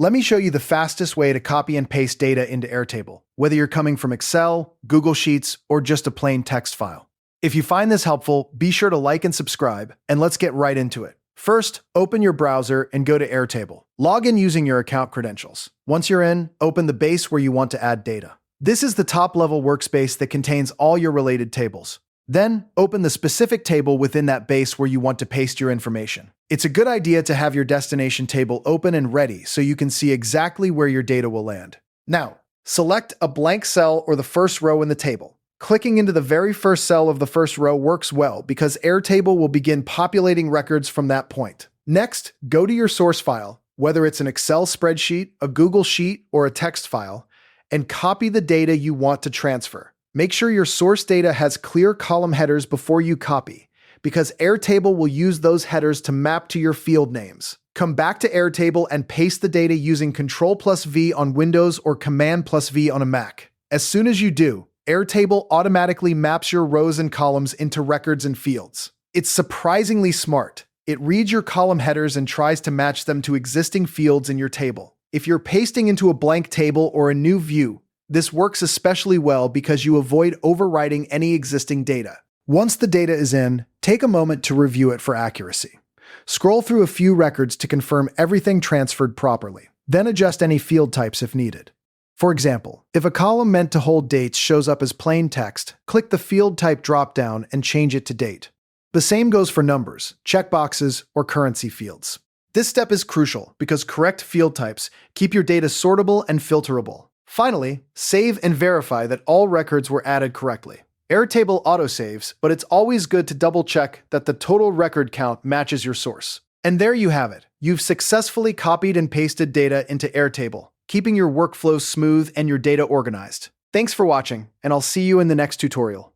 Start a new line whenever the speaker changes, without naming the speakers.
Let me show you the fastest way to copy and paste data into Airtable, whether you're coming from Excel, Google Sheets, or just a plain text file. If you find this helpful, be sure to like and subscribe, and let's get right into it. First, open your browser and go to Airtable. Log in using your account credentials. Once you're in, open the base where you want to add data. This is the top-level workspace that contains all your related tables. Then, open the specific table within that base where you want to paste your information. It's a good idea to have your destination table open and ready so you can see exactly where your data will land. Now, select a blank cell or the first row in the table. Clicking into the very first cell of the first row works well because Airtable will begin populating records from that point. Next, go to your source file, whether it's an Excel spreadsheet, a Google Sheet, or a text file, and copy the data you want to transfer. Make sure your source data has clear column headers before you copy, because Airtable will use those headers to map to your field names. Come back to Airtable and paste the data using Ctrl+V on Windows or Command+V on a Mac. As soon as you do, Airtable automatically maps your rows and columns into records and fields. It's surprisingly smart. It reads your column headers and tries to match them to existing fields in your table. If you're pasting into a blank table or a new view, this works especially well because you avoid overwriting any existing data. Once the data is in, take a moment to review it for accuracy. Scroll through a few records to confirm everything transferred properly. Then adjust any field types if needed. For example, if a column meant to hold dates shows up as plain text, click the Field Type dropdown and change it to Date. The same goes for numbers, checkboxes, or currency fields. This step is crucial because correct field types keep your data sortable and filterable. Finally, save and verify that all records were added correctly. Airtable autosaves, but it's always good to double-check that the total record count matches your source. And there you have it. You've successfully copied and pasted data into Airtable, keeping your workflow smooth and your data organized. Thanks for watching, and I'll see you in the next tutorial.